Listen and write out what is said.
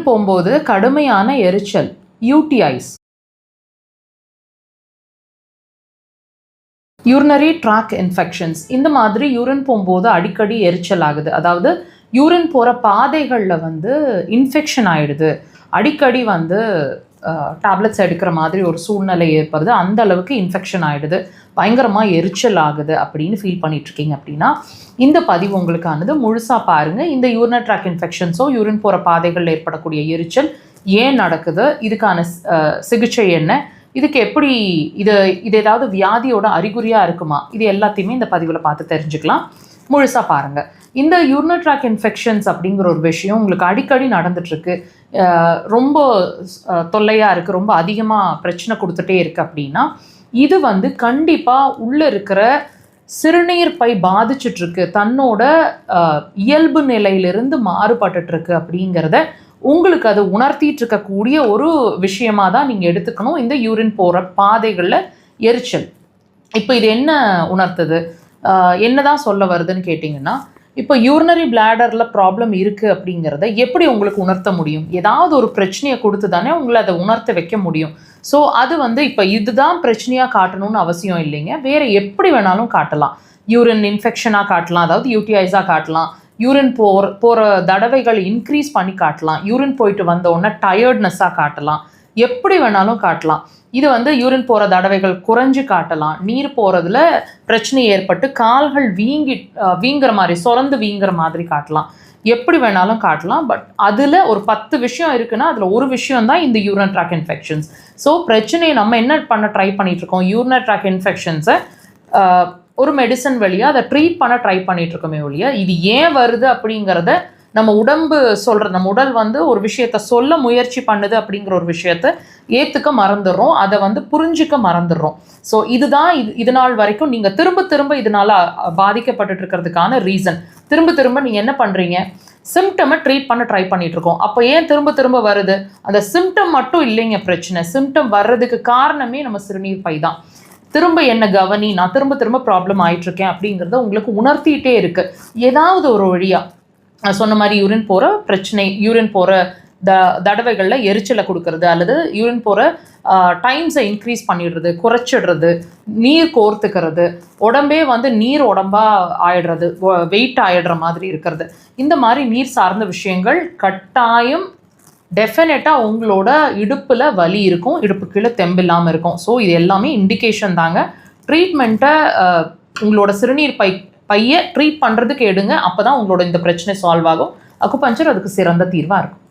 போகும்போது கடுமையான எரிச்சல், யூடிஐஸ், யூரினரி ட்ராக் இன்ஃபெக்ஷன்ஸ், இந்த மாதிரி யூரின் போகும்போது அடிக்கடி எரிச்சல் ஆகுது. அதாவது யூரின் போகிற பாதைகளில் வந்து இன்ஃபெக்ஷன் ஆகிடுது, அடிக்கடி வந்து டேப்லெட்ஸ் எடுக்கிற மாதிரி ஒரு சூழ்நிலை ஏற்படுது, அந்த அளவுக்கு இன்ஃபெக்ஷன் ஆகிடுது, பயங்கரமாக எரிச்சல் ஆகுது அப்படின்னு ஃபீல் பண்ணிகிட்ருக்கீங்க அப்படின்னா இந்த பதிவு உங்களுக்கானது. முழுசாக பாருங்கள். இந்த யூரினரி ட்ராக் இன்ஃபெக்ஷன்ஸோ யூரின் போகிற பாதைகளில் ஏற்படக்கூடிய எரிச்சல் ஏன் நடக்குது, இதுக்கான சிகிச்சை என்ன, இதுக்கு எப்படி இது ஏதாவது வியாதியோட அறிகுறியாக இருக்குமா, இது எல்லாத்தையுமே இந்த பதிவில் பார்த்து தெரிஞ்சுக்கலாம். முழுசாக பாருங்கள். இந்த யூரினரி ட்ராக் இன்ஃபெக்ஷன்ஸ் அப்படிங்கிற ஒரு விஷயம் உங்களுக்கு அடிக்கடி நடந்துட்டுருக்கு, ரொம்ப தொல்லையாக இருக்குது, ரொம்ப அதிகமாக பிரச்சனை கொடுத்துட்டே இருக்குது அப்படின்னா இது வந்து கண்டிப்பாக உள்ளே இருக்கிற சிறுநீர் பை பாதிச்சிட்ருக்கு, தன்னோட இயல்பு நிலையிலிருந்து மாறுபட்டுருக்கு அப்படிங்கிறத உங்களுக்கு அது உணர்த்திட்டு இருக்கக்கூடிய ஒரு விஷயமாக தான் நீங்கள் எடுத்துக்கணும். இந்த யூரின் போகிற பாதைகளில் எரிச்சல் இப்போ இது என்ன உணர்த்துது, என்ன தான் சொல்ல வருதுன்னு கேட்டிங்கன்னா, இப்போ யூரினரி பிளாடரில் ப்ராப்ளம் இருக்குது அப்படிங்கிறத எப்படி உங்களுக்கு உணர்த்த முடியும்? ஏதாவது ஒரு பிரச்சனையை கொடுத்து தானே உங்களை அதை உணர்த்த வைக்க முடியும். ஸோ அது வந்து இப்போ இதுதான் பிரச்சனையாக காட்டணும்னு அவசியம் இல்லைங்க, வேறு எப்படி வேணாலும் காட்டலாம். யூரின் இன்ஃபெக்ஷனாக காட்டலாம், அதாவது யூடிஐஸாக காட்டலாம், யூரின் போகிற தடவைகள் இன்க்ரீஸ் பண்ணி காட்டலாம், யூரின் போயிட்டு வந்த உடனே டயர்ட்னஸாக காட்டலாம், எப்படி வேணாலும் காட்டலாம். இது வந்து யூரின் போகிற தடவைகள் குறைஞ்சு காட்டலாம், நீர் போகிறதுல பிரச்சனை ஏற்பட்டு கால்கள் வீங்குற மாதிரி, சொரந்து வீங்குற மாதிரி காட்டலாம், எப்படி வேணாலும் காட்டலாம். பட் அதில் ஒரு 10 விஷயம் இருக்குன்னா அதில் ஒரு விஷயம் தான் இந்த யூரினரி ட்ராக் இன்ஃபெக்ஷன்ஸ். ஸோ பிரச்சனையை நம்ம என்ன பண்ண ட்ரை பண்ணிகிட்ருக்கோம், யூரினரி ட்ராக் இன்ஃபெக்ஷன்ஸை ஒரு மெடிசன் வழியாக அதை ட்ரீட் பண்ண ட்ரை பண்ணிகிட்ருக்கோமே ஒழிய இது ஏன் வருது அப்படிங்கிறத நம்ம உடம்பு சொல்கிற, நம்ம உடல் வந்து ஒரு விஷயத்த சொல்ல முயற்சி பண்ணுது அப்படிங்கிற ஒரு விஷயத்த ஏற்றுக்க மறந்துடுறோம், அதை வந்து புரிஞ்சிக்க மறந்துடுறோம். ஸோ இதுதான் இது நாள் வரைக்கும் நீங்கள் திரும்ப இதனால் பாதிக்கப்பட்டு இருக்கிறதுக்கான ரீசன். திரும்ப நீங்கள் என்ன பண்ணுறீங்க, சிம்டமை ட்ரீட் பண்ண ட்ரை பண்ணிகிட்ருக்கோம். அப்போ ஏன் திரும்ப வருது, அந்த சிம்டம் மட்டும் இல்லைங்க பிரச்சனை, சிம்டம் வர்றதுக்கு காரணமே நம்ம சிறுநீர் பை தான். திரும்ப என்ன கவனி, நான் திரும்ப ப்ராப்ளம் ஆகிட்டுருக்கேன் அப்படிங்கிறத உங்களுக்கு உணர்த்திகிட்டே இருக்குது. ஏதாவது ஒரு வழியாக சொன்ன மாதிரி யூரின் போகிற பிரச்சனை, யூரின் போகிற தடவைகளில் எரிச்சலை கொடுக்கறது, அல்லது யூரின் போகிற டைம்ஸை இன்க்ரீஸ் பண்ணிடுறது, குறைச்சிடுறது, நீர் கோர்த்துக்கிறது, உடம்பே வந்து நீர் உடம்பாக ஆயிடுறது, வெயிட் ஆகிடுற மாதிரி இருக்கிறது, இந்த மாதிரி நீர் சார்ந்த விஷயங்கள் கட்டாயம் டெஃபினட்டாக உங்களோட இடுப்பில் வலி இருக்கும், இடுப்பு கீழே தெம்பில்லாமல் இருக்கும். ஸோ இது எல்லாமே இண்டிகேஷன் தாங்க. ட்ரீட்மெண்ட்டை உங்களோட சிறுநீர் பையை ட்ரீட் பண்ணுறதுக்கு எடுங்க, அப்போ தான் உங்களோட இந்த பிரச்சனை சால்வ் ஆகும். அக்குபஞ்சர் அதுக்கு சிறந்த தீர்வாக இருக்கும்.